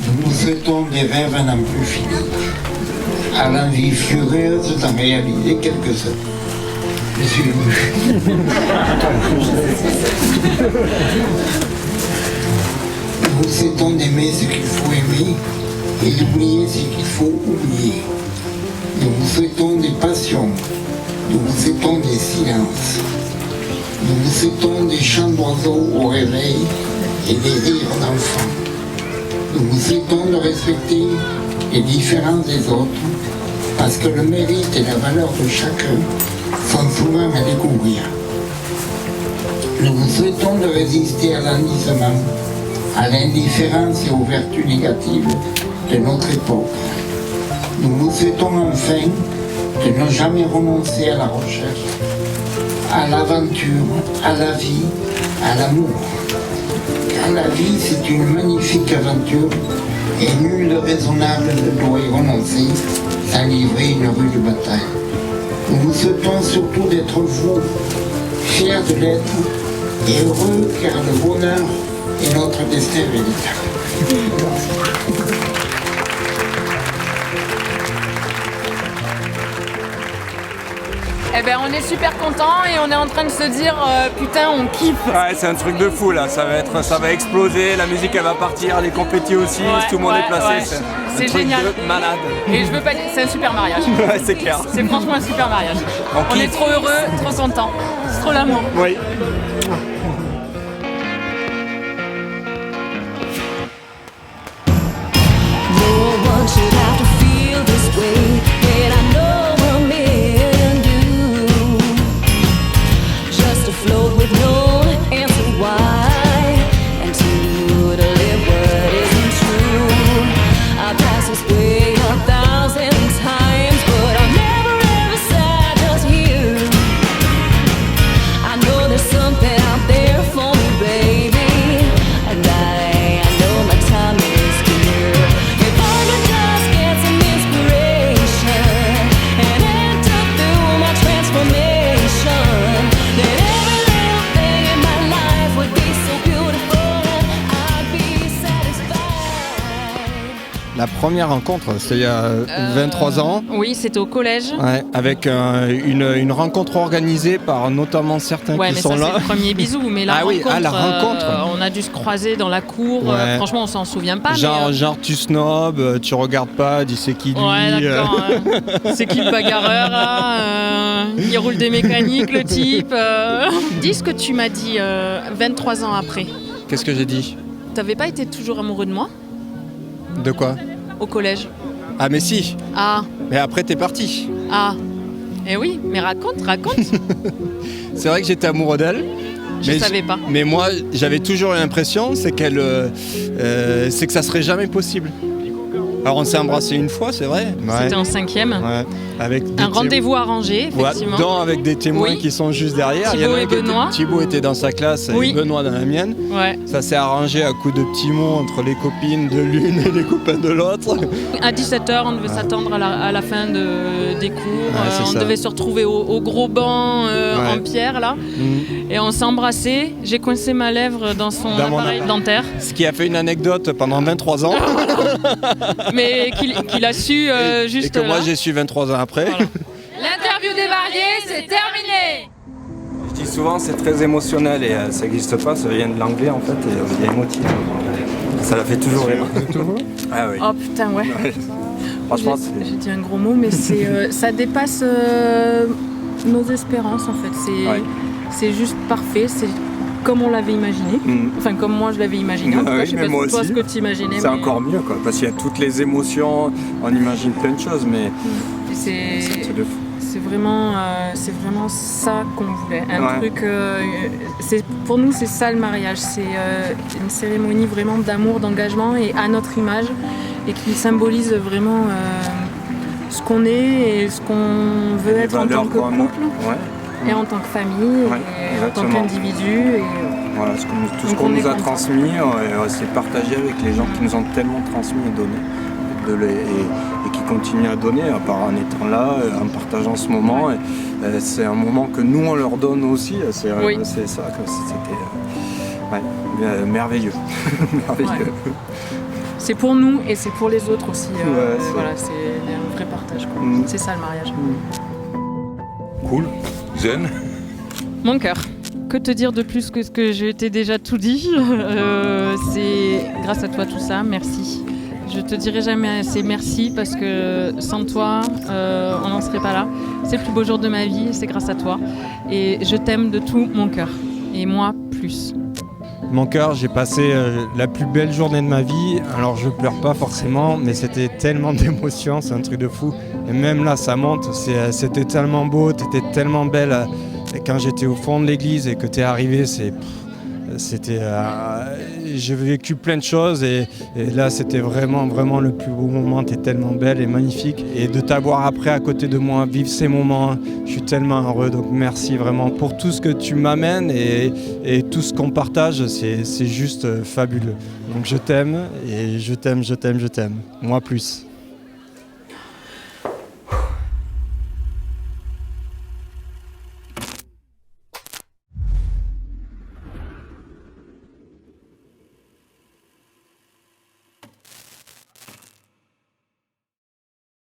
Nous vous souhaitons des rêves à n'en plus finir, à l'envie furieuse d'en réaliser quelques-uns. Je suis ému. Nous vous souhaitons d'aimer ce qu'il faut aimer et d'oublier ce qu'il faut oublier. Nous vous souhaitons des passions, nous vous souhaitons des silences. Nous vous souhaitons des chants d'oiseaux au réveil et des rires d'enfants. Nous vous souhaitons de respecter les différences des autres, parce que le mérite et la valeur de chacun sont souvent à découvrir. Nous vous souhaitons de résister à l'enlisement, à l'indifférence et aux vertus négatives de notre époque. Nous vous souhaitons enfin de ne jamais renoncer à la recherche, à l'aventure, à la vie, à l'amour. Car la vie, c'est une magnifique aventure et nul de raisonnable ne doit y renoncer sans livrer une rude bataille. Nous vous souhaitons surtout d'être vous, fiers de l'être et heureux car le bonheur est notre destin véritable. Eh ben on est super contents et on est en train de se dire putain on kiffe. Ouais, c'est un truc de fou là, ça va exploser, la musique elle va partir, les compétis aussi, tout le monde est placé, ouais. C'est génial. De malade. Et je veux pas dire, c'est un super mariage. Ouais, c'est clair. C'est franchement un super mariage. On est trop heureux, trop contents. C'est trop l'amour. Oui. La première rencontre, c'était il y a 23 ans. Oui, c'était au collège. Ouais, avec une rencontre organisée par notamment certains qui sont là. Ouais, mais ça c'est le premier bisou. Mais la rencontre, la rencontre. On a dû se croiser dans la cour. Ouais. Franchement, on s'en souvient pas. Genre tu snobs, tu regardes pas, dis c'est qui lui. Ouais, d'accord. C'est qui le bagarreur là il roule des mécaniques, le type. Dis ce que tu m'as dit 23 ans après. Qu'est-ce que j'ai dit? T'avais pas été toujours amoureux de moi? De quoi? Au collège. Ah mais si. Ah. Mais après t'es parti. Ah. Eh oui, mais raconte. C'est vrai que j'étais amoureux d'elle. Je savais pas. Mais moi, j'avais toujours l'impression, c'est que ça serait jamais possible. Alors on s'est embrassé une fois, c'est vrai. C'était en 5e. Ouais. Avec un rendez-vous arrangé, effectivement. Ouais, avec des témoins qui sont juste derrière. Thibaut et Benoît. Thibaut était dans sa classe et Benoît dans la mienne. Ouais. Ça s'est arrangé à coups de petits mots entre les copines de l'une et les copains de l'autre. À 17h, on devait s'attendre à la fin des cours. On devait se retrouver au gros banc en pierre, là. Et on s'est embrassé. J'ai coincé ma lèvre dans son appareil dentaire. Ce qui a fait une anecdote pendant 23 ans. Mais qu'il a su juste. Et que moi j'ai su 23 ans après. Voilà. L'interview des mariés, c'est terminé. Je dis souvent c'est très émotionnel et ça n'existe pas, ça vient de l'anglais en fait et il y a émotif. Ça la fait toujours rire. Ah oui. Oh putain ouais. Franchement j'ai dit un gros mot mais ça dépasse nos espérances en fait. C'est juste parfait, c'est comme on l'avait imaginé, enfin comme moi je l'avais imaginé, en tout cas, je sais pas toi ce que tu imaginais. C'est encore mieux quoi, parce qu'il y a toutes les émotions, on imagine plein de choses, mais c'est de fou. C'est vraiment ça qu'on voulait, un truc, pour nous c'est ça le mariage, c'est une cérémonie vraiment d'amour, d'engagement et à notre image et qui symbolise vraiment ce qu'on est et ce qu'on veut être en tant que couple. Et en tant que famille, et en tant qu'individu. Voilà, tout ce qu'on nous a transmis, c'est partagé avec les gens qui nous ont tellement transmis et donné, et qui continuent à donner, en étant là, en partageant ce moment. C'est un moment que nous, on leur donne aussi. C'est ça, c'était merveilleux. Merveilleux. Ouais. c'est pour nous et c'est pour les autres aussi. Ouais, c'est un vrai partage, quoi. C'est ça le mariage. Cool, zen. Mon cœur. Que te dire de plus que ce que je t'ai déjà tout dit. C'est grâce à toi tout ça, merci. Je te dirai jamais assez merci parce que sans toi, on n'en serait pas là. C'est le plus beau jour de ma vie, c'est grâce à toi. Et je t'aime de tout mon cœur. Et moi, plus. Mon cœur, j'ai passé la plus belle journée de ma vie. Alors je pleure pas forcément, mais c'était tellement d'émotions, c'est un truc de fou. Et même là, ça monte, c'était tellement beau, t'étais tellement belle. Et quand j'étais au fond de l'église et que t'es arrivé, j'ai vécu plein de choses et là c'était vraiment le plus beau moment. T'es tellement belle et magnifique et de t'avoir après à côté de moi, vivre ces moments, je suis tellement heureux. Donc merci vraiment pour tout ce que tu m'amènes et tout ce qu'on partage, c'est juste fabuleux. Donc je t'aime et je t'aime, moi plus.